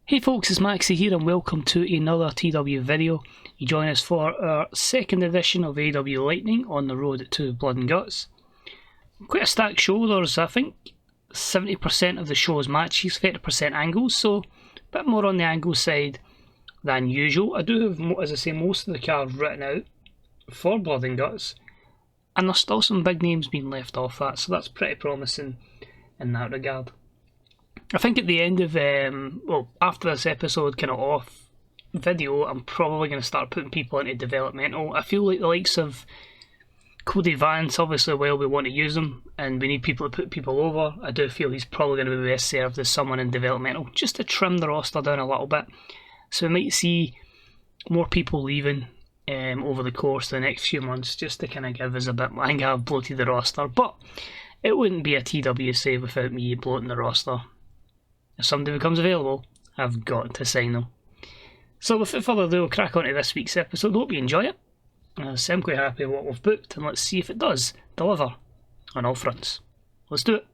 Hey folks, it's Maxie here and welcome to another TW video. You join us for our second edition of AEW Lightning on the road to Blood and Guts. Quite a stacked show. There's, I think, 70% of the show's matches, 30% angles, so a bit more on the angle side than usual. I do have, as I say, most of the card written out for Blood and Guts, and there's still some big names being left off that, so that's pretty promising in that regard. I think at the end of, after this episode kind of off video, I'm probably going to start putting people into developmental. I feel like the likes of Cody Vance, obviously, while we want to use him and we need people to put people over, I do feel he's probably going to be best served as someone in developmental, just to trim the roster down a little bit. So we might see more people leaving over the course of the next few months, just to kind of give us a bit more. I think I've bloated the roster, but it wouldn't be a TW save without me bloating the roster. If somebody becomes available, I've got to sign them. So without further ado, we'll crack on to this week's episode. Hope you enjoy it. I'm quite happy with what we've booked, and let's see if it does deliver on all fronts. Let's do it.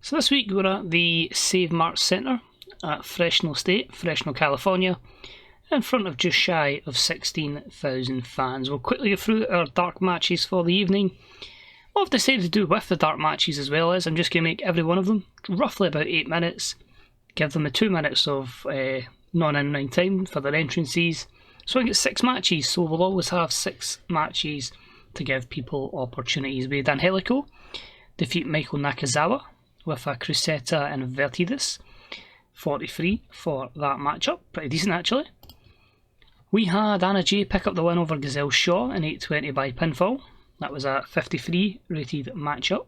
So this week we're at the Save Mart Centre at Fresno State, Fresno, California, in front of just shy of 16,000 fans. We'll quickly go through our dark matches for the evening. What I've decided to do with the dark matches as well is I'm just going to make every one of them roughly about 8 minutes, give them a 2 minutes of non-in-ring time for their entrances. So I get 6 matches, so we'll always have 6 matches to give people opportunities. We had Angelico defeat Michael Nakazawa with a Cruceta Invertidus, 43 for that matchup, pretty decent actually. We had Anna Jay pick up the win over Gazelle Shaw in 820 by pinfall. That was a 53 rated matchup.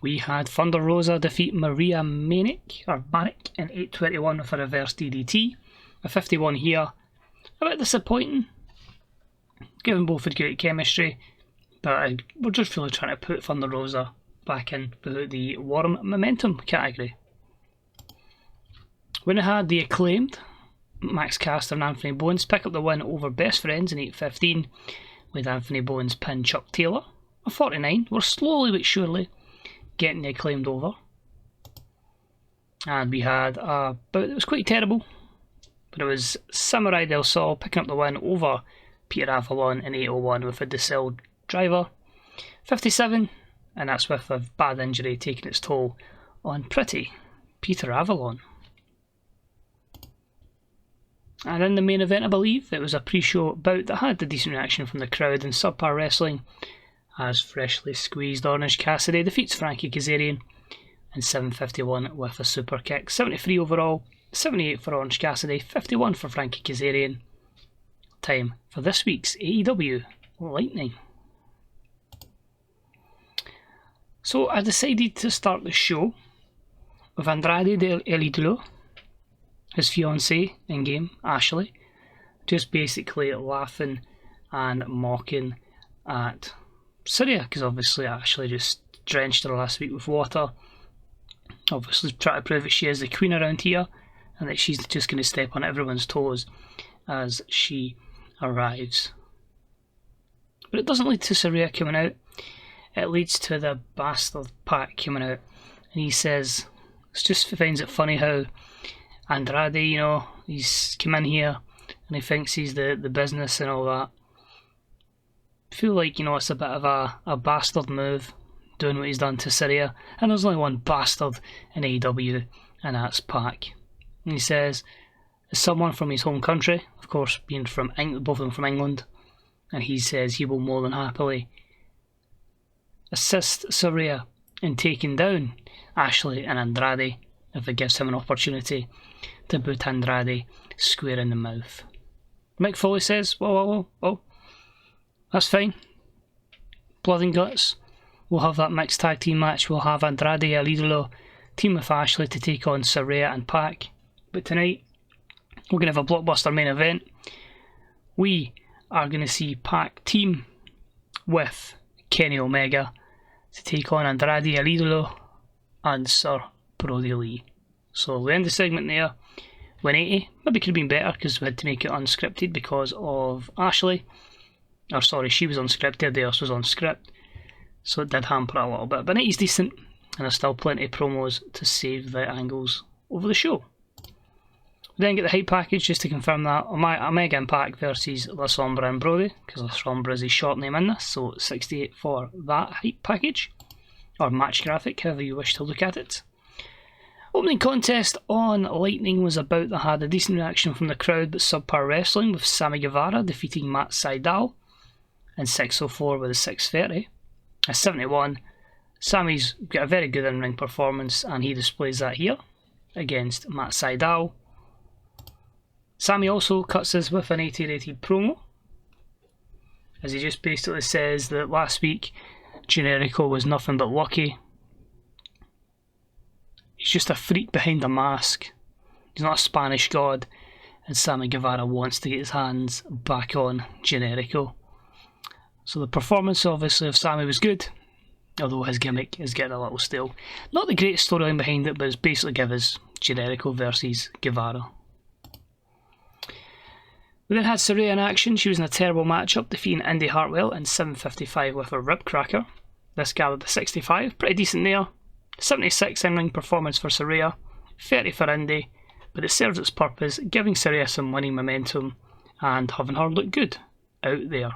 We had Thunder Rosa defeat Maria Manic in 821 for a reverse DDT. A 51 here. A bit disappointing, given both had great chemistry, but we're just really trying to put Thunder Rosa back in the warm momentum category. When I had the Acclaimed, Max Caster and Anthony Bowens pick up the win over Best Friends in 815. With Anthony Bowens pin Chuck Taylor. A 49, we're slowly but surely getting the Acclaimed over. And we had a bout that was quite terrible, but it was Samurai Del Sol picking up the win over Peter Avalon in 801 with a Decel driver. 57, and that's with a bad injury taking its toll on pretty Peter Avalon. And in the main event, I believe, it was a pre-show bout that had a decent reaction from the crowd in subpar wrestling, as freshly squeezed Orange Cassidy defeats Frankie Kazarian in 751 with a super kick. 73 overall, 78 for Orange Cassidy, 51 for Frankie Kazarian. Time for this week's AEW Lightning. So I decided to start the show with Andrade El Idolo, his fiancée in-game, Ashley, just basically laughing and mocking at Syria, because obviously Ashley just drenched her last week with water, obviously trying to prove that she is the queen around here, and that she's just going to step on everyone's toes as she arrives. But it doesn't lead to Syria coming out, it leads to the bastard PAC coming out, and he says, just finds it funny how Andrade, he's come in here and he thinks he's the business and all that. I feel like, it's a bit of a bastard move doing what he's done to Syria. And there's only one bastard in AEW, and that's PAC. And he says, as someone from his home country, of course, being from England, both of them from England, and he says he will more than happily assist Syria in taking down Ashley and Andrade if it gives him an opportunity to boot Andrade square in the mouth. Mick Foley says, whoa, that's fine. Blood and Guts, we'll have that mixed tag team match. We'll have Andrade El Idolo team with Ashley to take on Saraya and PAC. But tonight, we're going to have a blockbuster main event. We are going to see PAC team with Kenny Omega to take on Andrade El Idolo and Sir Brody Lee. So we end the segment there. 180, maybe could have been better because we had to make it unscripted because of Ashley. Or sorry, she was unscripted, theirs was on script. So it did hamper it a little bit. But 90's decent. and there's still plenty of promos to save the angles over the show. We then get the hype package just to confirm that Omega and PAC versus La Sombra and Brody, because La Sombra is his short name in this, so 68 for that hype package, or match graphic, however you wish to look at it. Opening contest on Lightning was about that had a decent reaction from the crowd but subpar wrestling, with Sammy Guevara defeating Matt Sydal in 6:04 with a 6:30. At 71, Sammy's got a very good in-ring performance and he displays that here against Matt Sydal. Sammy also cuts us with an 80-rated promo, as he just basically says that last week Generico was nothing but lucky. He's just a freak behind a mask. He's not a Spanish god, and Sammy Guevara wants to get his hands back on Generico. So the performance obviously of Sammy was good, although his gimmick is getting a little stale. Not the greatest storyline behind it, but it's basically give us Generico versus Guevara. We then had Saraya in action. She was in a terrible matchup, defeating Indy Hartwell in 7:55 with a rib cracker. This gathered the 65, pretty decent there. 76 in-ring performance for Saraya, 30 for Indy, but it serves its purpose, giving Saraya some winning momentum and having her look good out there.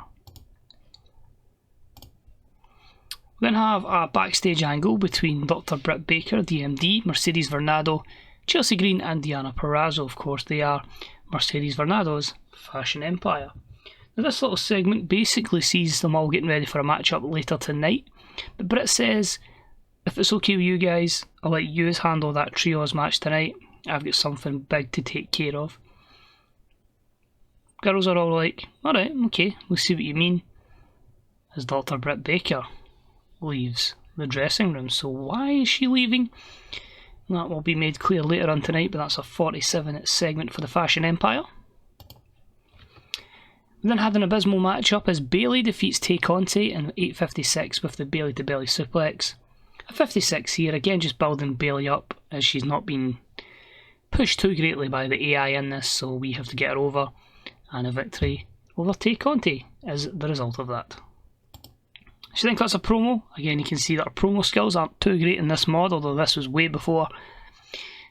We then have a backstage angle between Dr. Britt Baker, DMD, Mercedes Varnado, Chelsea Green and Deonna Purrazzo. Of course, they are Mercedes Varnado's Fashion Empire. Now, this little segment basically sees them all getting ready for a matchup later tonight, but Britt says, if it's okay with you guys, I'll let you handle that trios match tonight. I've got something big to take care of. Girls are all like, alright, okay, we'll see what you mean, as Dr. Britt Baker leaves the dressing room. So why is she leaving? That will be made clear later on tonight, but that's a 47-minute segment for the Fashion Empire. We then had an abysmal matchup as Baylee defeats Tay Conti in 8:56 with the belly to belly suplex. A 56 here, again just building Baylee up as she's not been pushed too greatly by the AI in this, so we have to get her over, and a victory over Tay Conti is the result of that. She then cuts a promo. Again, you can see that her promo skills aren't too great in this mod, although this was way before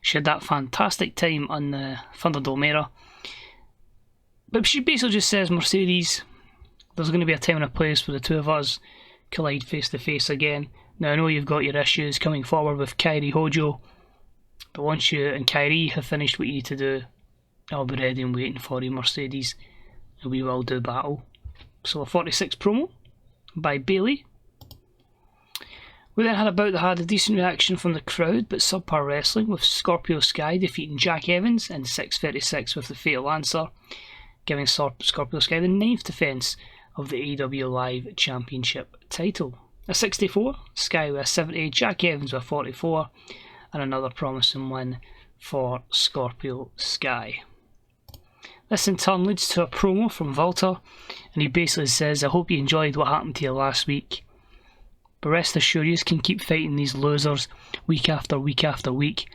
she had that fantastic time on the Thunderdome era. But she basically just says, Mercedes, there's going to be a time and a place where the two of us collide face to face again. Now, I know you've got your issues coming forward with Kairi Hojo, but once you and Kairi have finished what you need to do, I'll be ready and waiting for you, Mercedes, and we will do battle. So a 46 promo by Baylee. We then had a decent reaction from the crowd, but subpar wrestling, with Scorpio Sky defeating Jack Evans in 6:36 with the Fatal Lancer, giving Scorpio Sky the 9th defence of the AEW Live Championship title. A 64, Sky with a 70, Jack Evans with a 44, and another promising win for Scorpio Sky. This in turn leads to a promo from Walter, and he basically says, I hope you enjoyed what happened to you last week, but rest assured you can keep fighting these losers week after week after week,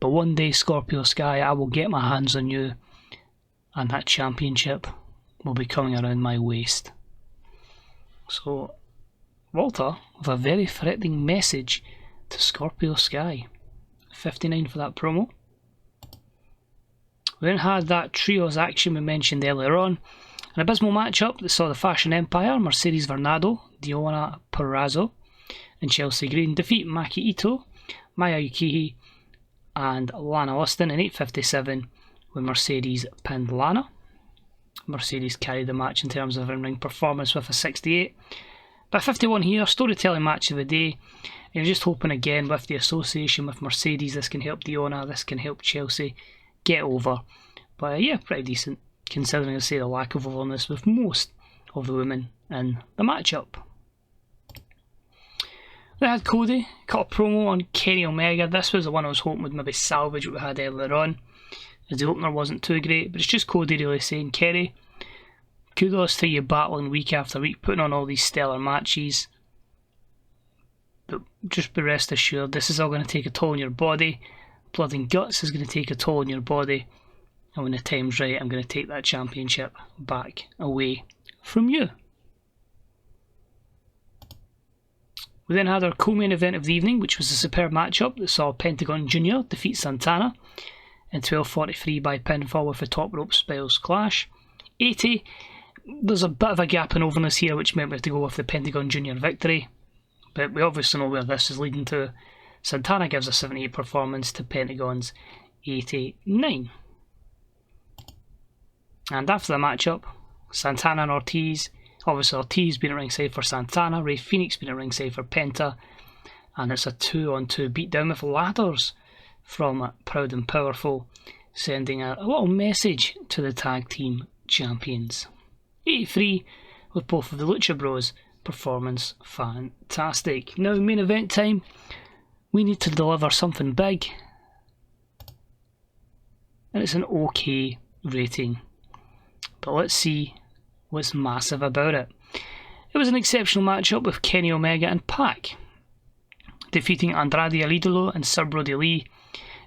but one day, Scorpio Sky, I will get my hands on you, and that championship will be coming around my waist. So Walter with a very threatening message to Scorpio Sky. 59 for that promo. We then had that trios action we mentioned earlier on. An abysmal matchup that saw the Fashion Empire, Mercedes Varnado, Deonna Purrazzo and Chelsea Green defeat Maki Ito, Maya Yukihi and Lana Austin in 8:57 with Mercedes pinned Lana. Mercedes carried the match in terms of in-ring performance with a 68. But 51 here, storytelling match of the day. You're just hoping again with the association with Mercedes, this can help Deonna, this can help Chelsea get over. But yeah, pretty decent, considering I say the lack of overness with most of the women in the matchup. We had Cody cut a promo on Kenny Omega. This was the one I was hoping would maybe salvage what we had earlier on, as the opener wasn't too great, but it's just Cody really saying, Kenny, kudos to you battling week after week, putting on all these stellar matches, but just be rest assured this is all going to take a toll on your body. Blood and guts is going to take a toll on your body, and when the time's right, I'm going to take that championship back away from you. We then had our co-main event of the evening, which was a superb matchup that saw Pentagon Jr. defeat Santana in 12:43 by pinfall with a top rope Spells Clash. 80, there's a bit of a gap in overness here, which meant we have to go with the Pentagon Jr. victory, but we obviously know where this is leading to. Santana gives a 78 performance to Pentagon's 89. And after the matchup, Santana and Ortiz, obviously Ortiz being at ringside for Santana, Ray Phoenix being at ringside for Penta, and it's a 2-on-2 beatdown with ladders from Proud and Powerful, sending a little message to the tag team champions. 83 with both of the Lucha Bros. Performance fantastic. Now main event time, we need to deliver something big, and it's an okay rating, but let's see what's massive about it. It was an exceptional matchup with Kenny Omega and PAC defeating Andrade, Idolo and Sir Brody Lee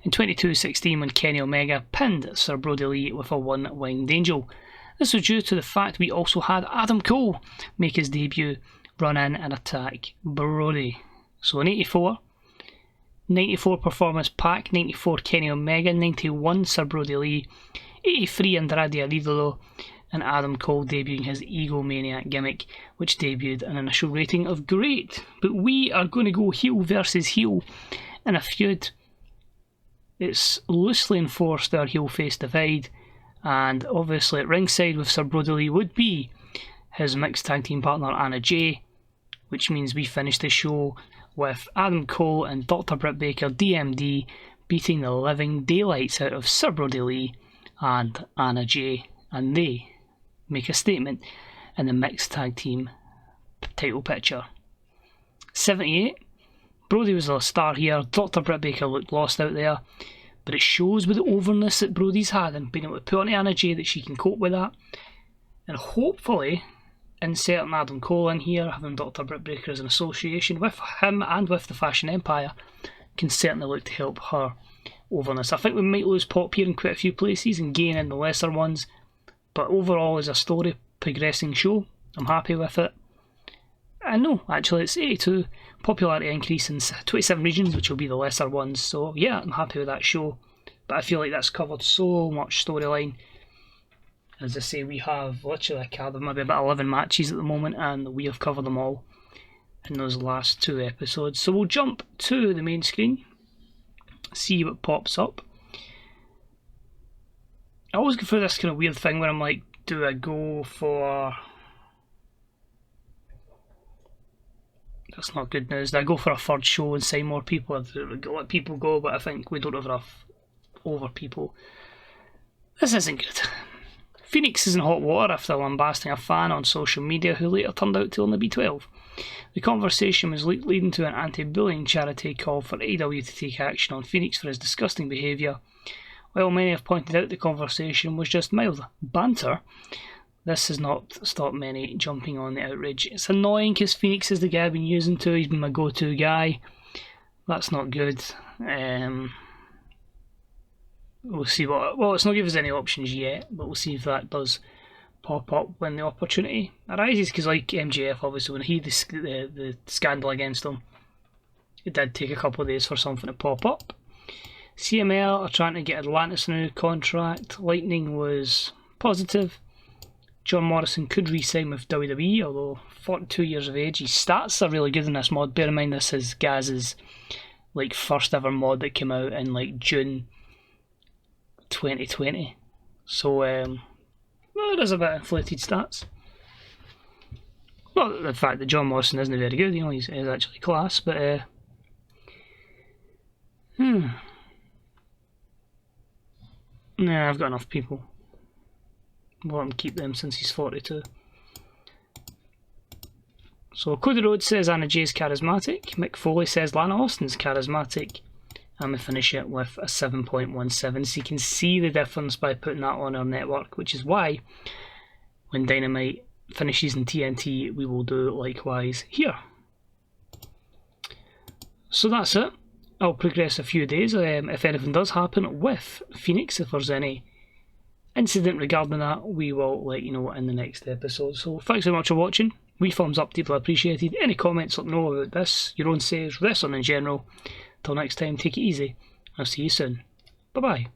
in 22:16 when Kenny Omega pinned Sir Brody Lee with a one-winged angel. This was due to the fact we also had Adam Cole make his debut, run in and attack Brody. So in 84, 94 performance PAC, 94 Kenny Omega, 91 Sir Brody Lee, 83 Andrade Idolo, and Adam Cole debuting his Egomaniac gimmick, which debuted an initial rating of great. But we are going to go heel versus heel in a feud. It's loosely enforced our heel-face divide, and obviously at ringside with Sir Brody Lee would be his mixed tag team partner Anna Jay, which means we finished the show with Adam Cole and Dr. Britt Baker, DMD, beating the living daylights out of Sir Brody Lee and Anna Jay, and they make a statement in the mixed tag team title picture. 78, Brody was the star here. Dr. Britt Baker looked lost out there, but it shows with the overness that Brody's had and being able to put on Anna Jay that she can cope with that, and hopefully inserting Adam Cole in here, having Dr. Britt Baker as an association with him and with the Fashion Empire, can certainly look to help her overness. I think we might lose Pop here in quite a few places and gain in the lesser ones, but overall as a story progressing show, I'm happy with it. And no, actually it's 82, popularity increase in 27 regions, which will be the lesser ones, so yeah, I'm happy with that show. But I feel like that's covered so much storyline. As I say, we have literally a card of maybe about 11 matches at the moment, and we have covered them all in those last 2 episodes. So we'll jump to the main screen, see what pops up. I always go through this kind of weird thing where I'm like, do I go for... That's not good news. Do I go for a third show and sign more people? Or do I let people go, but I think we don't have enough over people. This isn't good. Phoenix is in hot water after lambasting a fan on social media who later turned out to only be 12. The conversation was leading to an anti-bullying charity call for AEW to take action on Phoenix for his disgusting behaviour. While many have pointed out the conversation was just mild banter, this has not stopped many jumping on the outrage. It's annoying because Phoenix is the guy I've been using to, he's been my go-to guy. That's not good. We'll see what... Well, it's not give us any options yet, but we'll see if that does pop up when the opportunity arises, because like MJF, obviously, when he had the scandal against him, it did take a couple of days for something to pop up. CML are trying to get Atlantis a new contract. Lightning was positive. John Morrison could re-sign with WWE, although 42 years of age. His stats are really good in this mod. Bear in mind this is Gaz's like first ever mod that came out in like June 2020. So well, it is a bit inflated stats. Not the fact that John Morrison isn't very good, you know, he's actually class, but nah, I've got enough people. I'll let him keep them since he's 42. So Cody Rhodes says Anna Jay's charismatic, Mick Foley says Lana Austin's charismatic, and we finish it with a 7.17, so you can see the difference by putting that on our network, which is why when Dynamite finishes in TNT we will do likewise here. So that's it. I'll progress a few days if anything does happen with Phoenix. If there's any incident regarding that, we will let you know in the next episode. So thanks very much for watching. Wee thumbs up, deeply appreciated. Any comments, let me know about this, your own saves, wrestling in general. Till next time, take it easy. I'll see you soon. Bye bye.